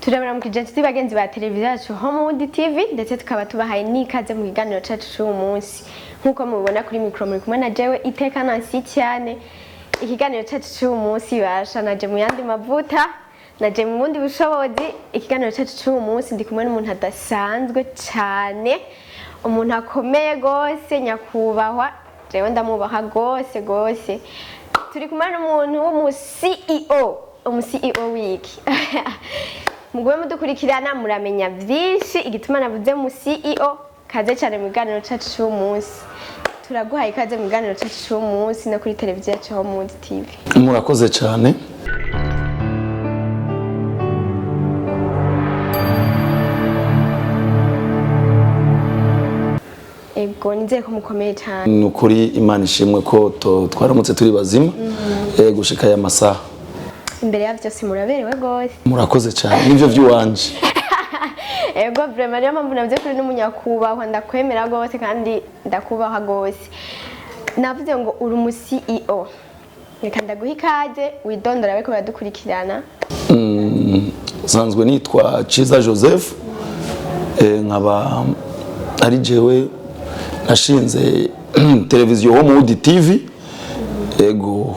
Turabara mu kijenti bagenzi ba televiziyo yacu Homewood TV ndetse tukaba tubahaye n'ikaze mu kiganiro cyacu cy'uyu munsi nkuko mubibona kuri micro muri kumwe na jewe Iteka Nancy cyane. Ikiganiro cyacu cy'uyu munsi basha naje mu yandi mavuta naje mu bundi bushobozi. Ikiganiro cyacu cy'uyu munsi ndi kumwe n'umuntu adasanzwe cyane, umuntu akomeye gose, nyakubahwa, jewe ndamubaha gose. Turi kumwe n'umuntu w'umu CEO wiki Mugwe mudukurikirana muramenya byinshi igituma navuze mu CEO. Kaze cyane mu biganiro cyacu cy'uyu munsi. Turaguhaye ikaze mu biganiro cyacu cy'uyu munsi no kuri televiziyo yacu Homewood TV. Murakoze cyane. Ego nizeye ko mukomeye cyane. Nukuri Imana ishimwe ko twaramutse turi bazima gushika ya masaha. Imbere ya byose muraberewe gose. Murakoze cyane nivyo vyuwanje. Ego vraiment niyo mpamvu navuze kuri n'umunyakubahwa, ndakwemera gose kandi ndakubaha gose. Navuze ngo uri umu CEO. Reka ndaguha ikaze widondora beko baradukurikirana. Sanzwe nitwa Ciza Joseph. Nkaba ari jewe nashinze televiziyo Homewood TV. Ego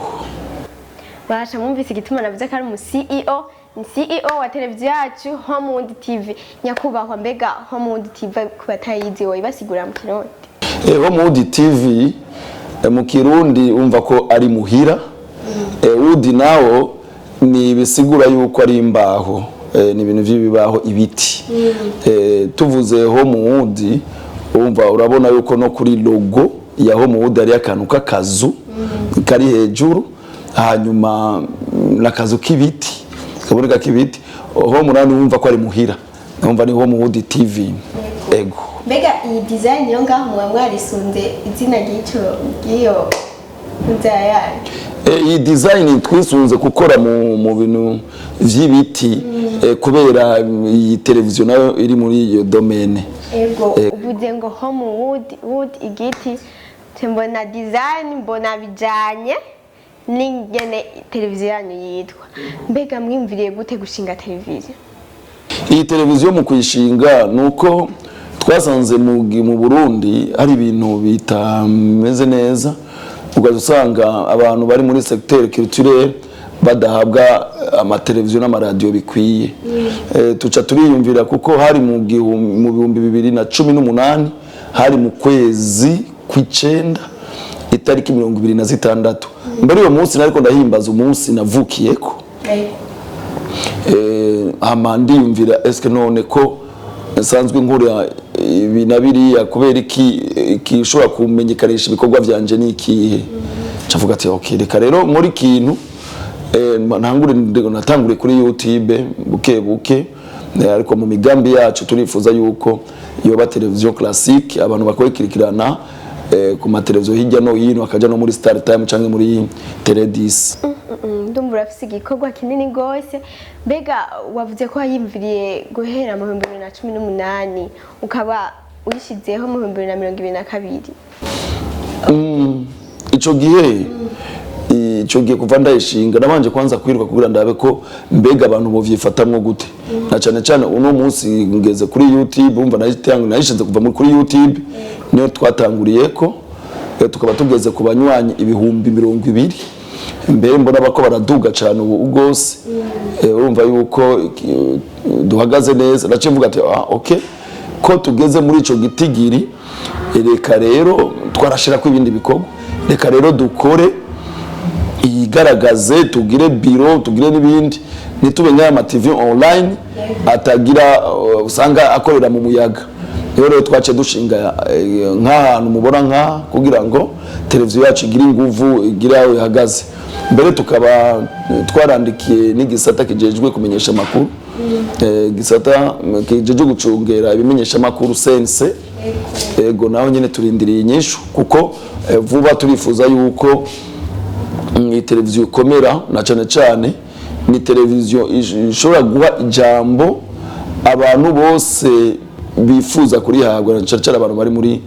Basha mwumvise igituma navuze ko ari umu CEO, ni CEO wa televiziyo yacu Homewood TV. Nyakubahwa, mbega Homewood TV kubatayizi wowe basigura mu Kirundi? Homewood TV mu Kirundi umva ko ari muhira. Wood nawo ni bisigura yuko ari imbaho, ni ibintu by'ibibaho, ibiti. Tuvuze Homewood umva urabona yuko no kuri logo ya Homewood ari akantu k'akazu kari hejuru, hanyuma nakazu k'ibiti kaboneka k'ibiti. Home wumva ko ari muhira, numva ni Homewood TV. Ego mbega iyi design yo ngaho mwarisunze izina giyo nzayane. Iyi design twisunze gukora mu bintu vy'ibiti kubera iyi televiziyo nayo iri muri iyo domaine. Ego uvuze ngo Homewood igiti, mbona design mbona bijanye n'ingene televiziyo yanyu yitwa. Mbega mwimviriye gute gushinga televiziyo? Iyi televiziyo mu kuyishinga nuko twasanze mu Burundi hari ibintu bitameze neza, ugasanga abantu bari muri secteur culturel badahabwa amateleviziyo n'amaradiyo bikwiye. Tuca turiyumvira kuko hari mu 2018 hari mu kwezi kw'icenda itariki 26. Mbere yo munsi nariko ndahimbaza umunsi navukiyeko. Amandi yumvira eske none ko nsanzwe nkora ibinabiriya kubera iki ushobora kumenyekanisha ibikorwa vyanje nikihe. Cavuga ati okay, reka rero muri kintu natangure kuri YouTube buke ariko mu migambi yacu turifuza yuko yoba televiziyo classique abantu bakorekerikirana ku mateleviziyo hirya no hino akaja no muri Star Time canke muri Tele 10. Ndumva urafise igikorwa kinini gose. Mbega wavuze ko yimviriye guhera mu 2018 ukaba uyishizeho mu 2022. Ico gihe kuva ndayishinga nabanje kwanza kwiruka kugira ndabe ko mbega abantu bovyifatamwo gute, na cyane uno munsi ngeze kuri YouTube umva nayishinze kuva kuri YouTube niyo twatanguriyeko. Tukaba tugeze ku banywanyi ibihumbi 200. Mbere mbona bako baraduga cyane ubu gose. Urumva yuko duhagaze neza, nace mvuga ati okay ko tugeze muri ico gitigiri, reka rero twarashira ko ibindi bikorwa, reka rero dukore igaragaze, tugire biro, tugire n'ibindi, nitube nk'ama TV online atagira usanga akorera mu muyaga. Rero twace dushinga nk'ahantu mubona nka kugira ngo televiziyo yacu igire inguvu, igire aho ihagaze. Mbere tukaba twarandikiye n'igisata kijejwe kumenyesha makuru, gisata kijejwe gucungera ibimenyesha makuru sense. Ego naho nyene turindiriye inyishu kuko vuba turifuza yuko ni televiziyo ikomera, na cyane ni televiziyo ishobora guha ijambo abantu bose bifuza kurihabwa, na cyane abantu bari muri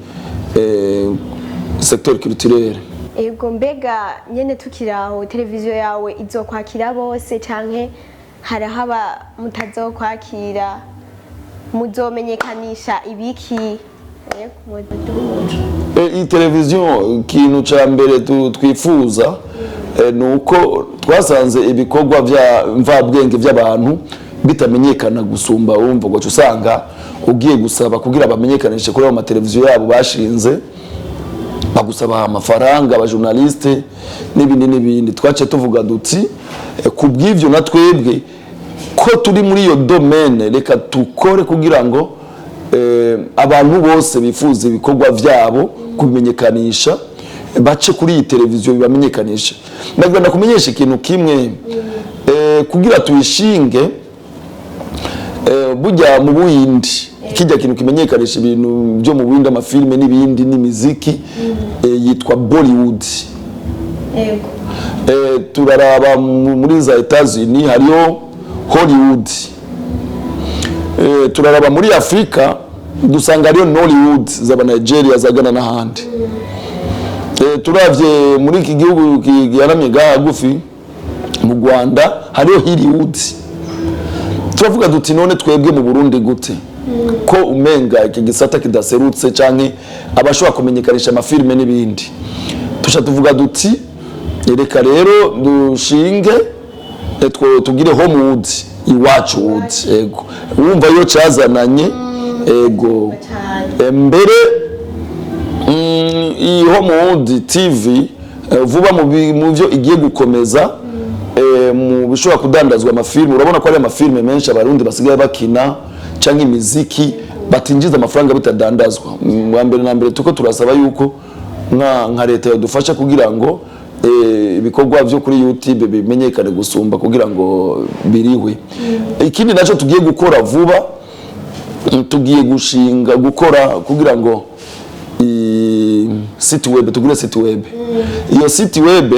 secteur culturel. Ego mbega nyene tukiraho televiziyo yawe izokwakira bose canke hari haba mutazokwakira muzomenyekanisha ibiki iyi televiziyo ikintu cya mbere twifuza nuko twasanze ibikorwa bya mvabwenge by'abantu bitamenyekana gusumba urumva ngo usanga ugiye gusaba kugira bamenyekanishe kuri ama televiziyo yabo bashinze bagusaba amafaranga abajournaliste n'ibindi twace tuvuga duti kubw'ivyo na twebwe ko turi muri iyo domaine reka tukore kugira ngo abantu bose bifuza ibikorwa byabo kubimenyekanisha bace kuri iyi televiziyo bibamenyekanisha. Ndagenda kumenyesha ikintu kimwe kugira tuyishinge bujya mu Buhindi kijya kintu kimenyekanisha ibintu byo mu Buhindi amafilme n'ibindi n'imiziki yitwa Bollywood. Turaraba muri za Etats-Unis hariyo Hollywood. Turaraba muri Afrika dusanga hariyo Nollywood z'aba Nigeria za Ghana n'ahandi. Turavye muri iki gihugu kigaramye gagufi mu Rwanda hariyo Hollywood. Turavuga duti none twebwe mu Burundi gute ko umenga iki gisata kidaserutse canke abashobora kumenyekanisha amafilme n'ibindi. Tusha tuvuga duti reka rero dushinge tugire Homewood iwacu wood ego urumva yo cazananye ego mbere iyi Homewood TV vuba mu byo igiye gukomeza mu bishobora kudandazwa amafilme. Urabona ko ari amafilme menshi abarundi basigaye bakina canke imiziki batinjiza amafaranga bitadandazwa. Mu mbere na mbere tuko turasaba yuko nka leta yadufasha kugira ngo ibikorwa byo kuri YouTube bimenyekane gusumba kugira ngo biriwe. Ikindi naco tugiye gukora vuba tugiye gushinga gukora kugira ngo site web tugire site web. Iyo site web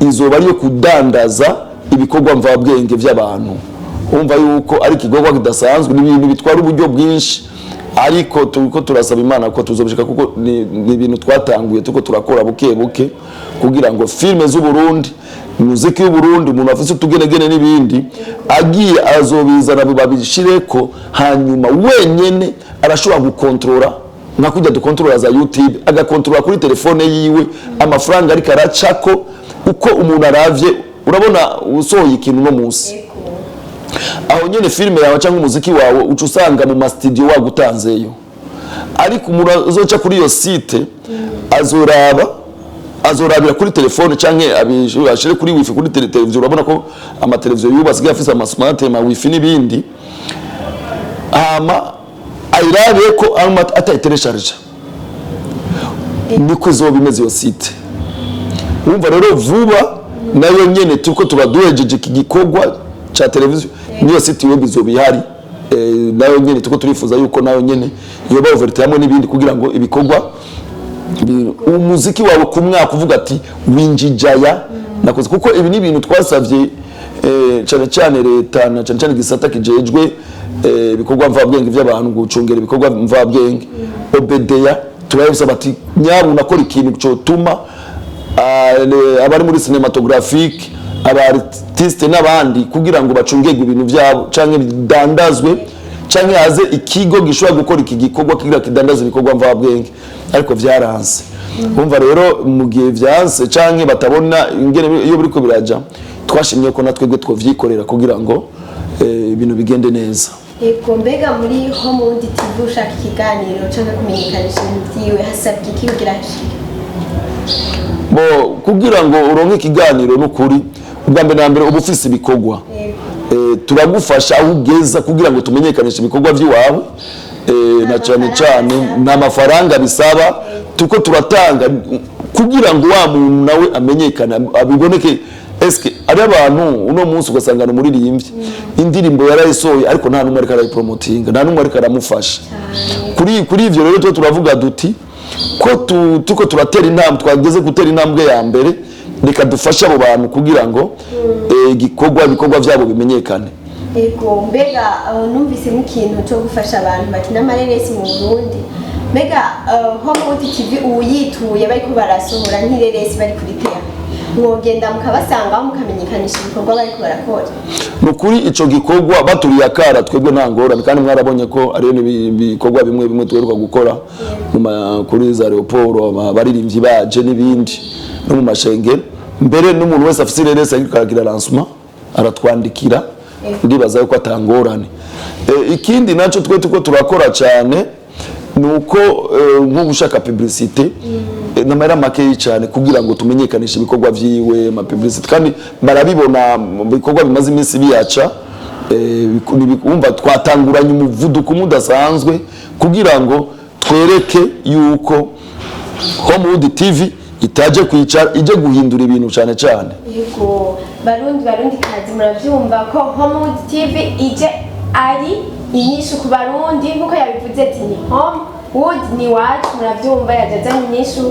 izoba ariyo kudandaza ibikorwa mvabwenge by'abantu. Umva yuko ari kikorwa kidasanzwe n'ibintu bitwara uburyo bwinshi ariko tuko turasaba Imana ko tuzobishika kuko ni ibintu twatanguye tuko turakora buke kugira ngo filme z'u Burundi muziki y'u Burundi umuntu afise tugenegene n'ibindi agiye azobizana babishireko hanyuma wenyene arashobora gukontrola nka kujya dukontrola za YouTube agakontrola kuri telefone yiwe amafaranga ariko aracako uko umuntu aravye. Urabona usohoye ikintu no munsi aho nyene filme yawe cyangwa umuziki wawe uca usanga mu studio wagutanzeyo ariko umuntu azoca kuri iyo site azorabira kuri telefone canke abishire kuri wifi kuri televiziyo. Urabona ko ama televiziyo yubasigaye afise ama smart ama wifi n'ibindi ayirabe ko atayiteresharja niko izoba imeze iyo site. Urumva rero vuba nayo nyene tuko tubaduhejeje iki gikorwa cha televiziyo niyo site web izoba ihari nayo nyene tuko turifuza yuko nayo nyene yoba overtime hamwe n'ibindi kugira ngo ibikorwa umuziki wawe kumwa kuvuga ati winjijaya nakoze kuko ibi ni ibintu twasavye cyane leta na cyane gisata kijejwe ibikorwa mvabwenge by'abantu gucungera ibikorwa mvabwenge obedeya turayibusaba ati nyabu nakora ikintu cyo tuma abari muri cinematographique abartiste n'abandi kugira ngo bacungege ibintu byabo canke bidandazwe canke haze ikigo gishobora gukora iki gikorwa kigira kidandaza ibikorwa mvabwenge ariko vyaranse. Umva rero mu gihe vyanse canke batabona ingene iyo biriko biraja twashimye ko natwe gwe twovyikorera kugira ngo ibintu bigende neza. Ego mbega muri Homewood TV ushaka ikiganiro canke kumenyekanisha ibyiwe hasabye iki kugira kugira ngo uronke ikiganiro n'ukuri ubwa mbere na mbere ubufise ibikorwa turagufasha aho ugeza kugira ngo tumenyekanishe ibikorwa by'iwawe na cyane n'amafaranga bisaba tuko turatanga kugira ngo wa muntu nawe amenyekana abiboneke. Eske ari abantu uno munsi ugasangana muri rimvye indirimbo yarayisohoye ariko nta numwe ariko arayipromotinga nta numwe ariko aramufasha kuri ivyo rero turavuga duti ko tuko turatera intambwe twageze gutera intambwe ya mbere reka dufasha abo bantu kugira ngo ibikorwa byabo bimenyekane. Ego mbega numvise ikintu cyo gufasha abantu bakina amareresi mu Burundi mbega Homewood TV uyituye bari ko barasohora nk'ireresi bari kuri tera mwogenda mukabasangaho mukamenyekanisha ibikorwa bariko barakora. Nukuri ico gikorwa baturiye akara twebwe nta ngorane kandi mwarabonye ko ariyo ibikorwa bimwe bimwe tweruka gukora kuri za Leopold abaririmbyi baje n'ibindi no mu mashengero mbere n'umuntu wese afise irerese akiragira lancement aratwandikira ndibaza yuko atangorane. Ikindi naco twe tuko turakora cyane nuko nko gushaka publicité namara make cyane kugira ngo tumenyekanishe ibikorwa vyiwe ma publicité kandi barabibona bikorwa bimaze iminsi biyaca umva twatanguranye umuvuduko mudasanzwe kugira ngo twereke yuko Homewood TV itaje kwicara ije guhindura ibintu cyane cyane. Yego barundi kazi muravyumva ko Homewood TV ije ari inyishu ku barundi nkuko yabivuze ati ni Homewood ni wacu muravyumva yajazanye inyishu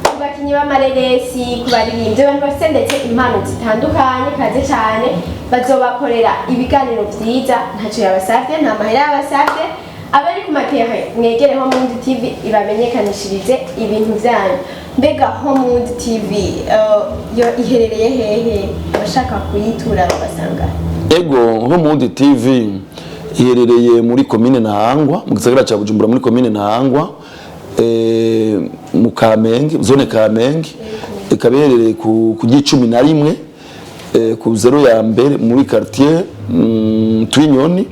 ku bakinyi b'amareresi ku baririmbyi abantu bafite ndetse impano zitandukanye kaze cyane bazobakorera ibiganiro vyiza ntacyo yabasavye nta mahera yabasavye abari ku matere mwegere Homewood TV ibamenyekanishirize ibintu vyanyu. Mbega Homewood TV yo iherereye hehe abashaka kuyitura babasanga? Ego Homewood TV iherereye muri commune Ntahangwa mu gisagara ca Bujumbura muri commune Ntahangwa mu Kamenge zone Kamenge ikaba iherereye ku G11 ku zero ya mbere muri quartier Twinyoni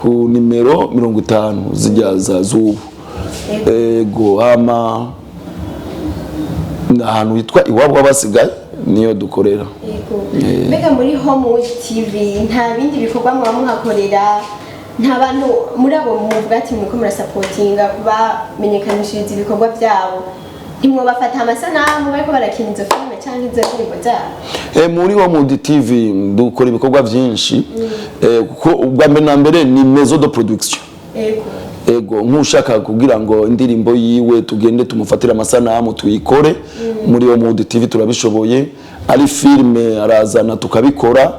ku nimero 50 zijya za Zubu. Ego hama ahantu hitwa iwabo wabasigaye niyo dukorera. Mbega muri Homewood TV nta bindi bikorwa mwa muhakorera nta bantu muri abo muvuga ati muko murasupportinga kuba menyekanishiriza ibikorwa byabo ntimwo bafata amasanamu bariko barakina izo filme cyangwa izo ndirimbo zabo? Muri Homewood TV dukora ibikorwa byinshi kuko ubwa mbere na mbere ni maison de production. Ego nkushaka kugira ngo indirimbo yiwe tugende tumufatira amasanamu tuyikore muri Homewood TV turabishoboye, ari filme arazana tukabikora,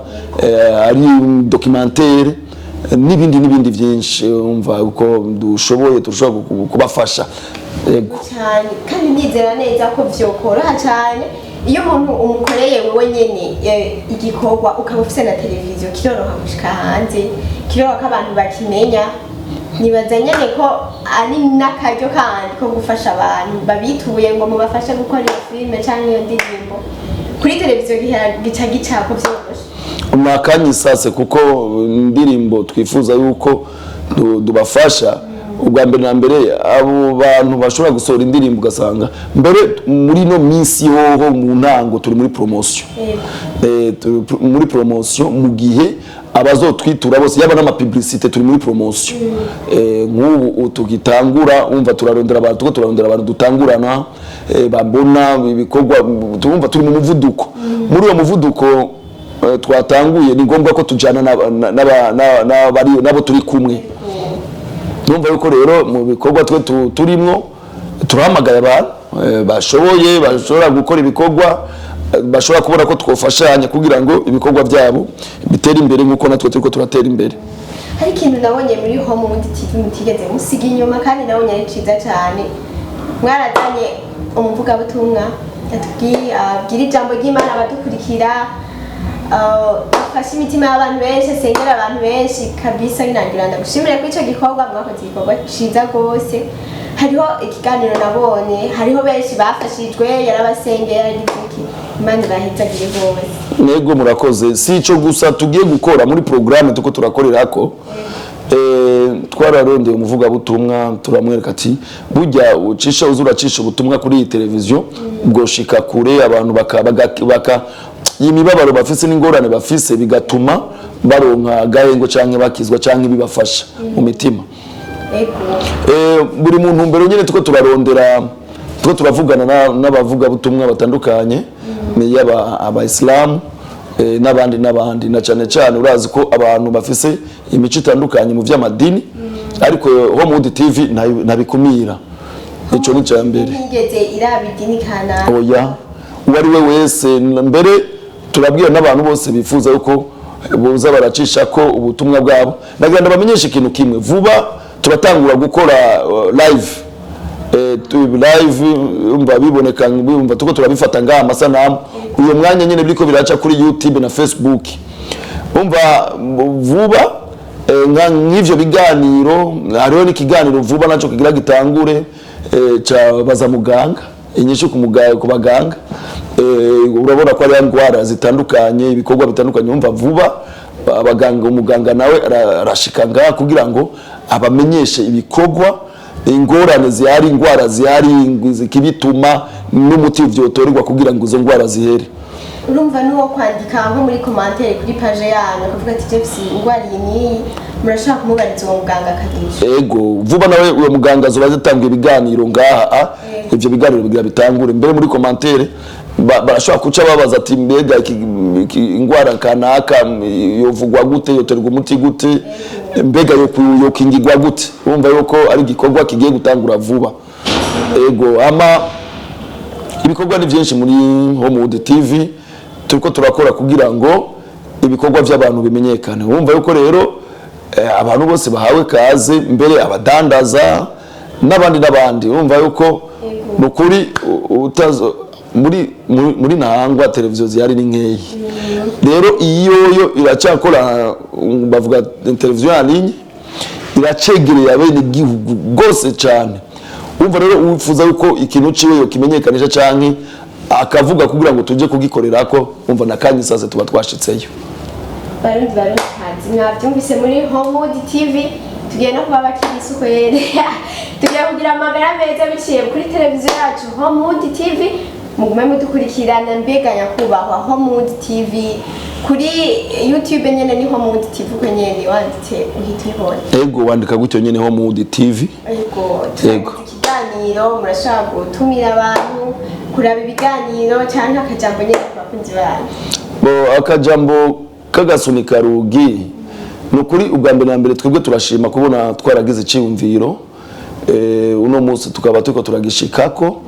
ari documentaire n'ibindi byinshi umva uko dushoboye turashobora kubafasha. Ego cyane kandi nizera neza ko vyokoroha cyane iyo umuntu umukoreye wewe nyene igikorwa ukaba ufite na televiziyo kiroroha gushika hanze kiroroha ko abantu bakimenya. Nibaza nyene ko ari nakaryo kandi ko gufasha abantu babituye ngo mubafashe gukora iyo filme cyangwa iyo ndirimbo kuri televiziyo gica gicako vyoroshe umakanyi sase kuko indirimbo twifuza yuko dubafasha ubwa mbere na mbere abo bantu bashobora gusohora indirimbo ugasanga mbere muri no minsi yoho mu ntango turi muri promotion muri promotion mu gihe abazotwitura bose yaba n'ama publicité turi muri promotion nk'ubu tugitangura umva turarondera abantu dutangurana babona ibikorwa tumva turi mu muvuduko muri uwo muvuduko twatanguye ni ngombwa ko tujana nabo turi kumwe. Numva yuko rero mu bikorwa twe turimwo turahamagaye abantu bashoboye bashobora gukora ibikorwa bashobora kubona ko twofashanya kugira ngo ibikorwa byabo bitera imbere nkuko natwe turiko turatera imbere. Hari ikintu nabonye muri Homewood TV mutigeze musiga inyuma kandi nabonye ari ciza cyane mwarazanye umuvuga butumwa abwira ijambo ry'Imana abadukurikira afashe imitima y'abantu benshi sengera abantu benshi kabisa binangira ndagushimire ko ico gikorwa mwakoze igikorwa ciza gose. Hariho ikiganiro nabonye hariho benshi bafashijwe yarabasengera igiki Imana bahitagire hose. Nego murakoze si ico gusa tugiye gukora muri programme tuko turakorerako twararondeye umuvuga butumwa turamwereka ati burya ucisha uzuracisha ubutumwa kuri televiziyo bwoshika kure abantu baka imibabaro bafise n'ingorane bafise bigatuma baronka gahengo canke bakizwa canke bibafasha mu mitima. Buri muntu mbere nyene tuko turarondera tuko turavugana n'abavuga butumwa batandukanye yaba abaislam n'abandi na cyane urazi ko abantu bafise imico itandukanye mu vy'amadini ariko Homewood TV ntabikumira ico ni cyambere ntigeze irabidini kana oya uwari we wese mbere turabwira n'abantu bose bifuza yuko boza baracisha ko ubutumwa bwabo nagenda bamenyesha ikintu kimwe vuba turatangura gukora live live umva biboneka umva tuko turabifata ngaha amasanamu uyo mwanya nyene biriko biraca kuri YouTube na Facebook umva vuba nk'ivyo biganiro hariho n'ikiganiro vuba naco kigira gitangure ca baza muganga inyishu ku baganga urabona ko ari indwara zitandukanye ibikorwa bitandukanye umva vuba abaganga umuganga nawe arashika ngaha kugira ngo abamenyeshe ibikorwa ingorane zihari indwara zihari zikibituma n'umuti vyotorerwa kugira ngo izo ndwara zihere. Urumva nuwo kwandika nko muri commentaire kuri page yanyu kuvuga ati Jeff indwara iyi murashaka kumubariza uwo muganga akagisha. Ego vuba nawe uwo muganga azoba atanga ibiganiro ngaha ivyo biganiro bigira bitangure mbere muri commentaire barashobora kuca babaza ati mbega ingwara kanaka yovugwa gute yoterwa umuti gute mbega yo kingirwa gute urumva yuko ari gikorwa kigiye gutangura vuba. Ego ama ibikorwa ni byinshi muri Homewood TV turiko turakora kugira ngo ibikorwa by'abantu bimenyekane urumva yuko rero abantu bose bahawe kaze mbere abadandaza n'abandi urumva yuko nukuri utazo muri ntahangwa televiziyo zihari ni nkeyi rero iyo iracakora bavuga televiziyo ya linye iracegereye abene igihugu gose cyane umva rero ufuza yuko ikintu ciwe yo kimenyekanisha canke akavuga kugira ngo tuje kugikorerako umva nakanye sase tuba twashitseyo. Barundi kazi mwavyumvise muri Homewood TV tugiye no kuba bakirisuko yere tugiye kugira amagara meza biciye kuri televiziyo yacu Homewood TV mugume mudukurikirana mbega nyakubahwa Homewood TV kuri YouTube nyene ni Homewood TV ko nyene wanditse uhita ubona. Ego wandika gutyo nyene Homewood TV. Ego ikiganiro murashaka gutumira abantu kuraba ibiganiro cyangwa akajambo nyene kubakunzi banyu. Bo akajambo kagasunika rugi nukuri ubwa mbere na mbere twebwe turashima kubona twaragize iciyumviro uno munsi tukaba tuko turagishikako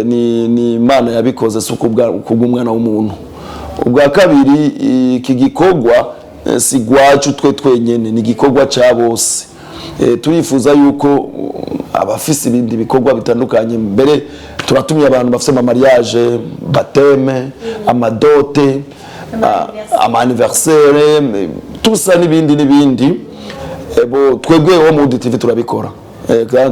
ni Imana yabikoze suko kubw'umwana w'umuntu. Ubwa kabiri iki gikorwa si gwacu twe twenyene ni gikorwa ca bose turifuza yuko abafise ibindi bikorwa bitandukanye mbere turatumye abantu bafise ama mariage bateme amadote ama anniversaire tusa n'ibindi bo twebwe Homewood TV turabikora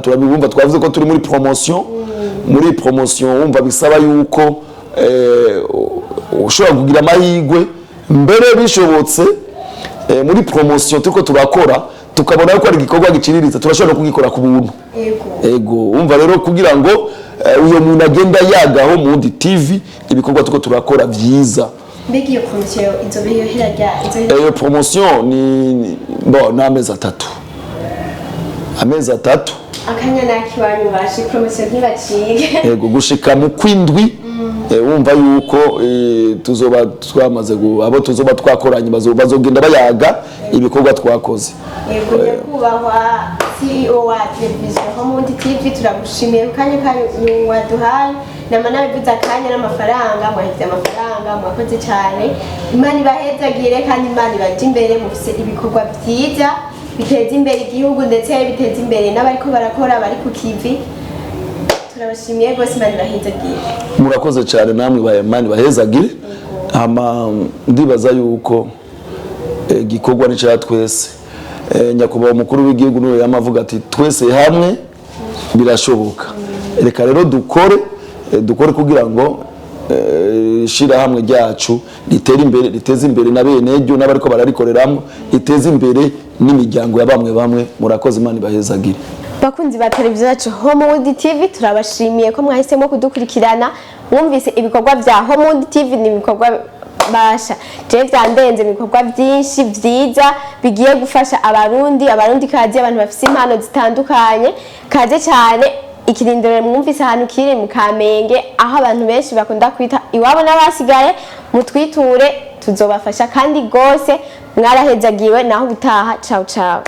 turabibumva twavuze ko turi muri promotion umva bisaba yuko ushobora kugira amahigwe mbere bishobotse muri promotion turiko turakora tukabona yuko ari igikorwa giciriritse turashobora kugikora ku buntu. Ego umva rero kugira ngo uyo muntu agenda yagaho Homewood TV ibikorwa tuko turakora vyiza. Mbegi yo promotion inzobe yo hirajya iyo promotion ni amezi 3 akanya nakiwanyu bashi promotion ntibacike. Ego gushika mu kwindwi wumva yuko tuzoba twamaze abo tuzoba twakoranye bazogenda bayaga ibikorwa twakoze. Ego nyakubahwa CEO wa televiziyo Homewood TV turagushimiye kanya waduhaye namana bivuza kanya n'amafaranga mwahite amafaranga mwakoze cyane Imana ibahezagire kandi Imana ibaje imbere mufise ibikorwa byiza biteza imbere igihugu ndetse biteza imbere n'abariko barakora bari ku kivi turabashimiye gose Imana ibahezagire. Murakoze cyane namwe Imana ibahezagire ama ndibaza yuko gikorwa ni cya twese nyakubahwa umukuru w'igihugu niwe yamavuga ati twese hamwe birashoboka reka rero dukore kugira ngo shira hamwe ryacu riteze imbere na bene ejo n'abariko bararikoreramo riteze imbere n'imiryango ya bamwe murakoze Imana ibahezagire. Bakunzi ba televiziyo yacu Homewood TV turabashimiye ko mwahisemo kudukurikirana mwumvise ibikorwa vya Homewood TV ni ibikorwa basha je vyandenze ibikorwa byinshi vyiza bigiye gufasha abarundi kazi abantu bafise impano zitandukanye kaje cyane ikirindiro mwumvise ahantu kiri mu Kamenge aho abantu benshi bakunda kwita iwabo n'abasigaye mutwiture tuzobafasha kandi gose mwarahezagiwe naho butaha ciao